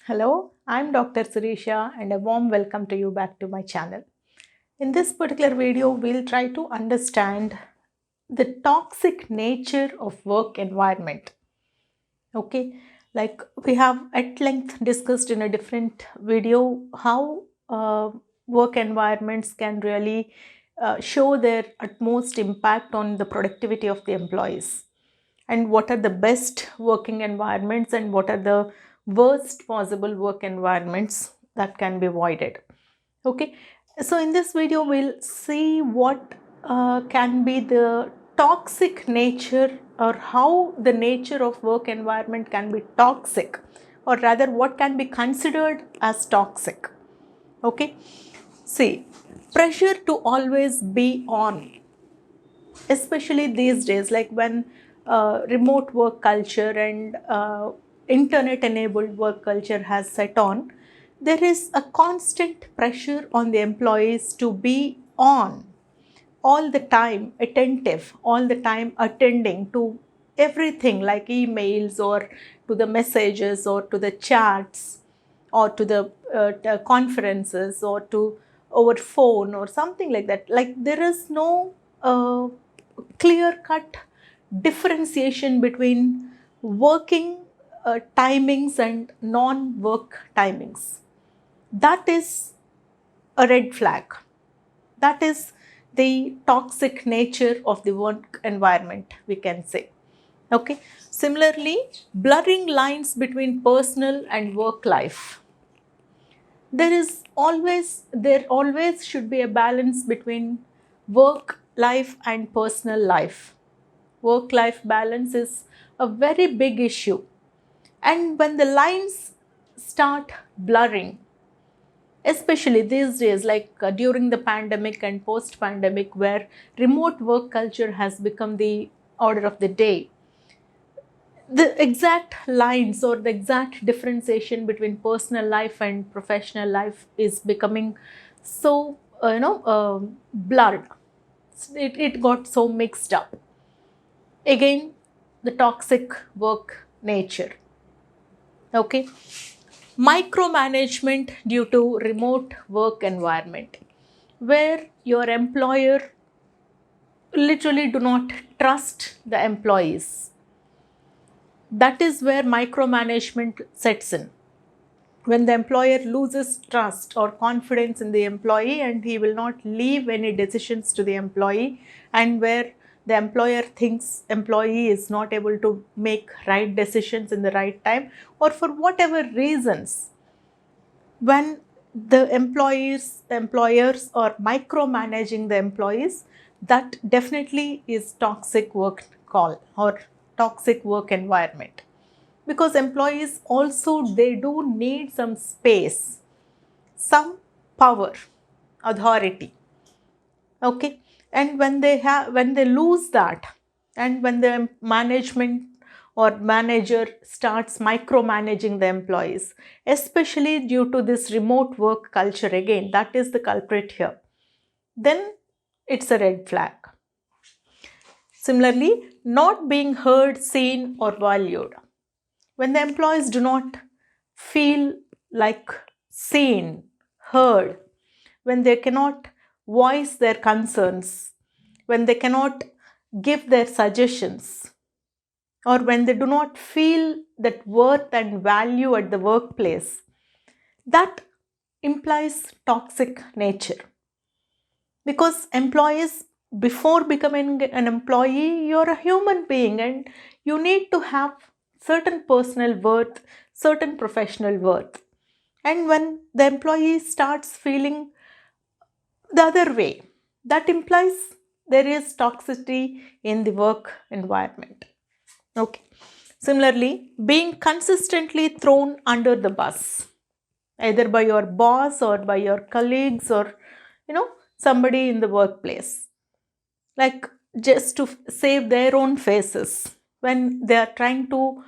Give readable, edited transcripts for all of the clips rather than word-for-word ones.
Hello, I'm Dr. Sirisha and a warm welcome to you back to my channel. In this particular video, we'll try to understand the toxic nature of work environment. Okay, like we have at length discussed in a different video how work environments can really show their utmost impact on the productivity of the employees, and what are the best working environments and what are the worst possible work environments that can be avoided. Okay, so in this video we'll see what can be the toxic nature, or how the nature of work environment can be toxic, or rather what can be considered as toxic. Okay, see, pressure to always be on, especially these days, like when remote work culture and internet enabled work culture has set on, there is a constant pressure on the employees to be on all the time, attentive, all the time attending to everything like emails or to the messages or to the chats or to the conferences or to over phone or something like that. Like there is no clear cut differentiation between working timings and non work timings. That is a red flag. That is the toxic nature of the work environment, we can say. Okay. Similarly, blurring lines between personal and work life. There always should be a balance between work life and personal life. Work life balance is a very big issue, and when the lines start blurring, especially these days, like during the pandemic and post pandemic, where remote work culture has become the order of the day, the exact lines or the exact differentiation between personal life and professional life is becoming so blurred. It got so mixed up. Again, the toxic work nature. Okay, micromanagement due to remote work environment, where your employer literally do not trust the employees. That is where micromanagement sets in. When the employer loses trust or confidence in the employee, and he will not leave any decisions to the employee, and where the employer thinks employee is not able to make right decisions in the right time, or for whatever reasons, when the employers are micromanaging the employees, that definitely is toxic work call or toxic work environment. Because employees also, they do need some space, some power, authority. Okay, and when they lose that, and when the management or manager starts micromanaging the employees, especially due to this remote work culture, again that is the culprit here, then it's a red flag. Similarly, not being heard, seen or valued. When the employees do not feel like seen, heard, when they cannot voice their concerns, when they cannot give their suggestions, or when they do not feel that worth and value at the workplace, that implies toxic nature. Because employees, before becoming an employee, you're a human being and you need to have certain personal worth, certain professional worth. And when the employee starts feeling the other way, that implies there is toxicity in the work environment. Okay. Similarly, being consistently thrown under the bus, either by your boss or by your colleagues or somebody in the workplace, like just to save their own faces, when they are trying to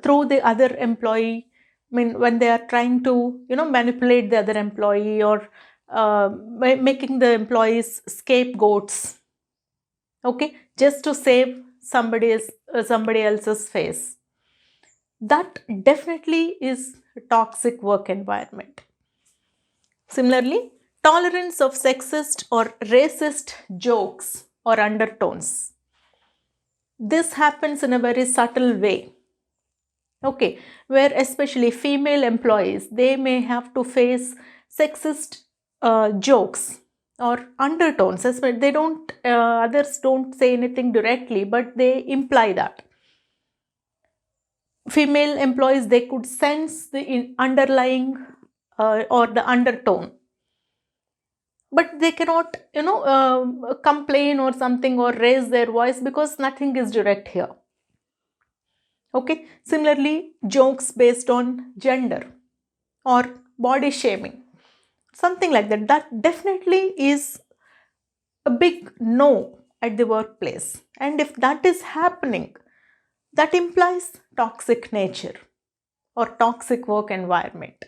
throw the other employee. I mean, when they are trying to manipulate the other employee, or making the employees scapegoats. Okay, just to save somebody else's face. That definitely is toxic work environment. Similarly, tolerance of sexist or racist jokes or undertones. This happens in a very subtle way. Okay, where especially female employees, they may have to face sexist jokes or undertones. They don't, others don't say anything directly, but they imply that. Female employees, they could sense the underlying or the undertone, but they cannot, complain or something or raise their voice because nothing is direct here. Okay, similarly, jokes based on gender or body shaming, something like that, that definitely is a big no at the workplace. And if that is happening, that implies toxic nature or toxic work environment.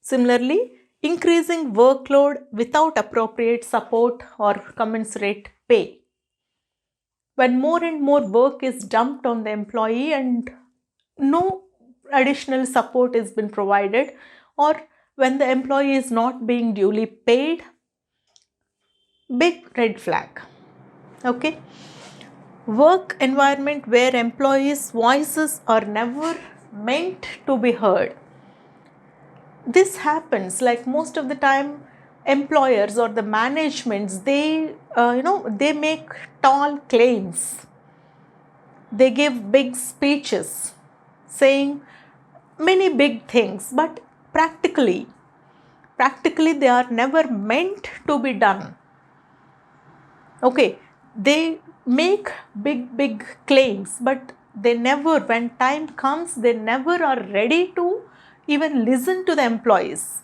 Similarly, increasing workload without appropriate support or commensurate pay. When more and more work is dumped on the employee and no additional support has been provided, or when the employee is not being duly paid, big red flag. Okay. Work environment where employees' voices are never meant to be heard. This happens like most of the time. Employers or the managements, they they make tall claims, they give big speeches saying many big things, but practically they are never meant to be done. Okay, they make big claims, but they never, when time comes, they never are ready to even listen to the employees.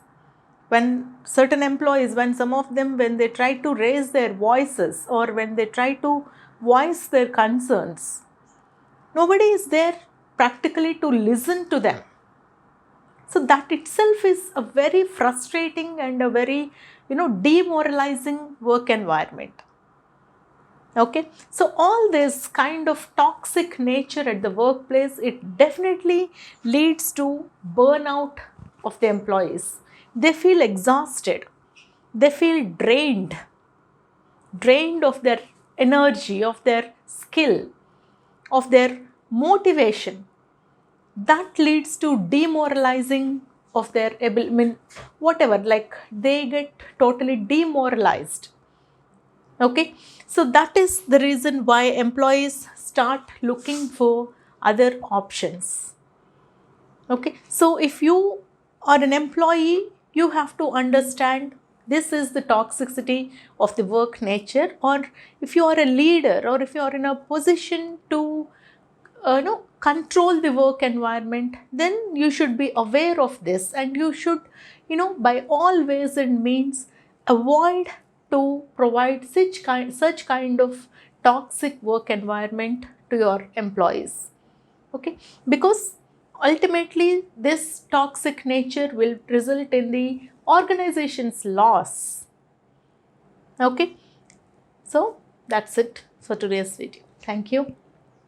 When certain employees, when some of them, when they try to raise their voices or when they try to voice their concerns, nobody is there practically to listen to them. So that itself is a very frustrating and a very, demoralizing work environment. Okay, so all this kind of toxic nature at the workplace, it definitely leads to burnout of the employees. They feel exhausted, they feel drained of their energy, of their skill, of their motivation. That leads to demoralizing of their ability, whatever, like they get totally demoralized. Okay, so that is the reason why employees start looking for other options. Okay, so if you are an employee, you have to understand this is the toxicity of the work nature. Or if you are a leader, or if you are in a position to control the work environment, then you should be aware of this, and you should, by all ways and means, avoid to provide such kind of toxic work environment to your employees. Okay, because ultimately this toxic nature will result in the organization's loss. Okay, so that's it for today's video. Thank you.